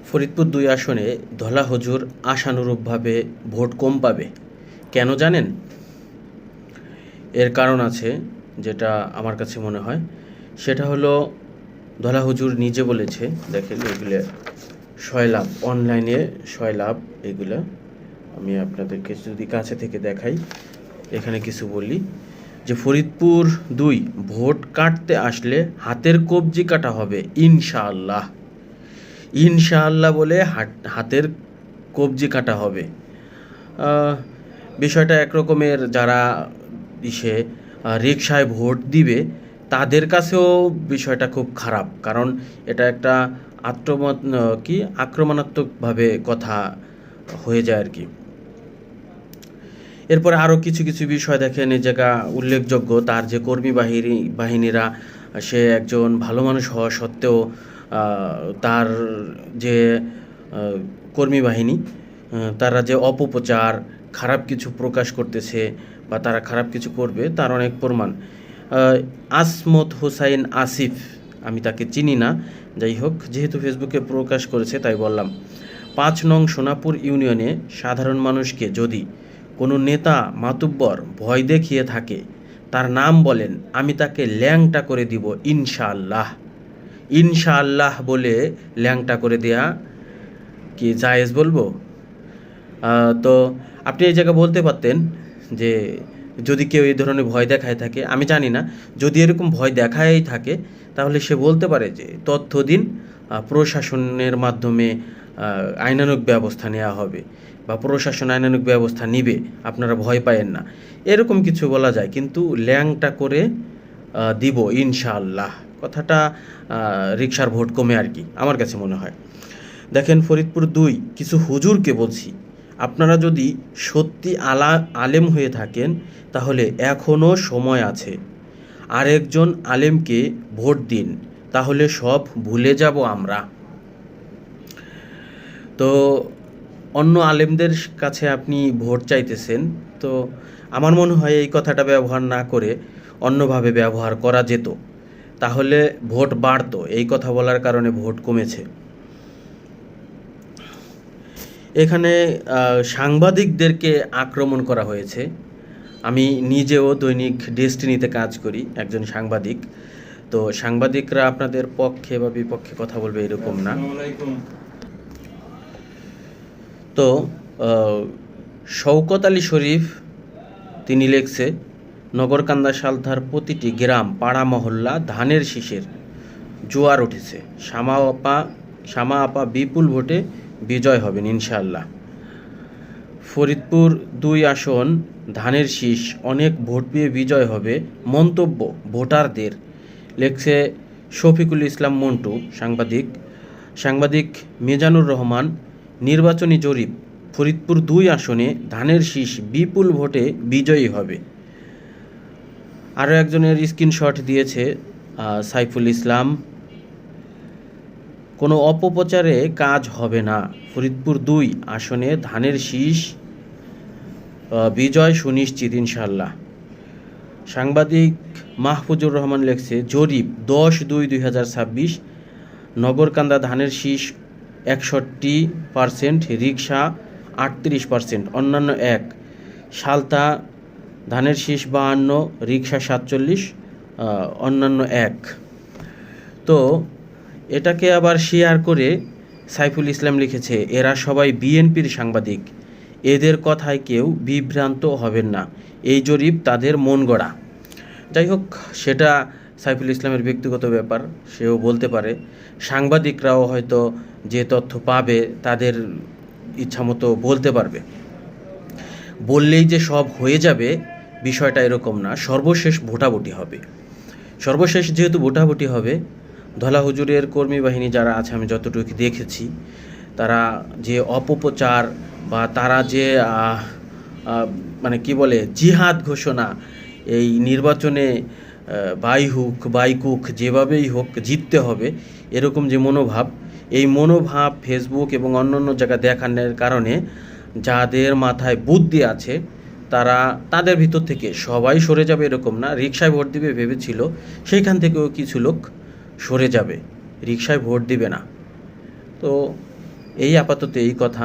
ফরিদপুর ২ আসনে ধলা হুজুর আশানুরূপভাবে ভোট কম পাবে। কেন জানেন? এর কারণ আছে, যেটা আমার কাছে মনে হয়। সেটা হলো, ধলা হুজুর নিজে বলেছে, দেখেন এগুলো সয়লাভ, অনলাইনে সয়লাভ এগুলো। আমি আপনাদেরকে যদি কাছে থেকে দেখাই, এখানে কিছু বলি যে ফরিদপুর ২ ভোট কাটতে আসলে হাতের কবজি কাটা হবে ইনশাআল্লাহ। ইনশাআল্লাহ বলে হাতের কবজি কাটা হবে। বিষয়টা একরকমের, যারা রিকশায় ভোট দিবে তাদের কাছেও বিষয়টা খুব খারাপ, কারণ এটা একটা আক্রমণাত্মকভাবে কথা হয়ে যায় আর কি। এরপরে আরও কিছু কিছু বিষয় দেখেন, এই জায়গা উল্লেখযোগ্য, তার যে কর্মী বাহিনীরা, সে একজন ভালো মানুষ হওয়া সত্ত্বেও তার যে কর্মী বাহিনী, তারা যে অপপ্রচার, খারাপ কিছু প্রকাশ করতেছে বা তারা খারাপ কিছু করবে, তার অনেক প্রমাণ। আসমত হোসাইন আসিফ, আমি তাকে চিনি না, যাই হোক, যেহেতু ফেসবুকে প্রকাশ করেছে তাই বললাম। ৫ নং সোনাপুর ইউনিয়নে সাধারণ মানুষকে যদি কোনো নেতা মাতুব্বর ভয় দেখিয়ে থাকে, তার নাম বলেন, আমি তাকে ল্যাংটা করে দিব ইনশাআল্লাহ। ইনশাআল্লাহ বলে ল্যাংটা করে দেয়া কি জায়েজ বলবো? তো আপনি এই জায়গায় বলতে পারতেন যে যদি কেউ এই ধরনের ভয় দেখায় থাকে, আমি জানি না, যদি এরকম ভয় দেখায় থাকে তাহলে সে বলতে পারে যে তথ্য দিন, প্রশাসনের মাধ্যমে আইনানুগ ব্যবস্থা নেওয়া হবে বা প্রশাসন আইনানুগ ব্যবস্থা নিবে, আপনারা ভয় পায়েন না, এরকম কিছু বলা যায়। কিন্তু ল্যাংটা করে দিব ইনশাআল্লাহ কথাটা রিকশার ভোট কমে আর কি, আমার কাছে মনে হয়। দেখেন ফরিদপুর ২ কিছু হুজুরকে বলছি, আপনারা যদি সত্যি আলেম হয়ে থাকেন তাহলে এখনও সময় আছে। আরেকজন আলেমকে ভোট দিন, তাহলে সব ভুলে যাব আমরা। তো অন্য আলেমদের কাছে আপনি ভোট চাইতেছেন, তো আমার মনে হয় এই কথাটা ব্যবহার না করে অন্যভাবে ব্যবহার করা যেত, তাহলে ভোট বাড়তো। এই কথা বলার কারণে ভোট কমেছে। এখানে সাংবাদিকদেরকে আক্রমণ করা হয়েছে। আমি নিজেও দৈনিক ডেস্টিনিতে কাজ করি, একজন সাংবাদিক। তো সাংবাদিকরা আপনাদের পক্ষে বা বিপক্ষে কথা বলবে এরকম না। তো শওকত আলী শরীফ তিনি লেখছে, নগরকান্দা সালধার প্রতিটি গ্রাম, পাড়া, মহল্লা ধানের শীষের জোয়ার উঠেছে। শামা আপা বিপুল ভোটে বিজয় হবেন ইনশাআল্লাহ। ফরিদপুর ২ আসন ধানের শীষ, অনেক ভোট পেয়ে বিজয় হবে মন্তব্য ভোটারদের, লেখছে শফিকুল ইসলাম মন্টু, সাংবাদিক মিজানুর রহমান। নির্বাচনী জরিপ, ফরিদপুর ২ আসনে ধানের শীষ বিপুল ভোটে বিজয়ী হবে। আরও একজনের স্ক্রিনশট দিয়েছে সাইফুল ইসলাম, কোনো অপপ্রচারে কাজ হবে না, ফরিদপুর ২ আসনে ধানের শীষ বিজয় সুনিশ্চিত ইনশাআল্লাহ। সাংবাদিক মাহফুজুর রহমান লেখছে, জরিপ ১০/২/২০২৬, নগরকান্দা ধানের শীষ ৬১%, রিকশা ৩৮%, অন্যান্য ১, সালতা ধানের শীষ ৫২, রিকশা ৪৭, অন্যান্য ১। তো এটাকে আবার শেয়ার করে সাইফুল ইসলাম লিখেছে, এরা সবাই বিএনপির সাংবাদিক, এদের কথায় কেউ বিভ্রান্ত হবেন না, এই জরিপ তাদের মন গড়া। যাই হোক, সেটা সাইফুল ইসলামের ব্যক্তিগত ব্যাপার, সেও বলতে পারে। সাংবাদিকরাও হয়তো যে তথ্য পাবে তাদের ইচ্ছামতো বলতে পারবে। বললেই যে সব হয়ে যাবে বিষয়টা এরকম না, সর্বশেষ ভোটাভুটি হবে। সর্বশেষ যেহেতু ভোটাভুটি হবে, ধলা হুজুরের কর্মী বাহিনী যারা আছে, আমি যতটুকু দেখেছি, তারা যে অপপ্রচার বা তারা যে মানে কি বলে জিহাদ ঘোষণা, এই নির্বাচনে বাইকুক যেভাবেই হোক জিততে হবে, এরকম যে মনোভাব, এই মনোভাব ফেসবুক এবং অন্যান্য জায়গায় দেখানোর কারণে যাদের মাথায় বুদ্ধি আছে তাদের ভিতর থেকে সবাই সরে যাবে এরকম না। রিকশায় ভোট দিবে ভেবেছিল, সেইখান থেকেও কিছু লোক সরে যাবে, রিকশায় ভোট দিবে না। তো এই আপাতত এই কথা।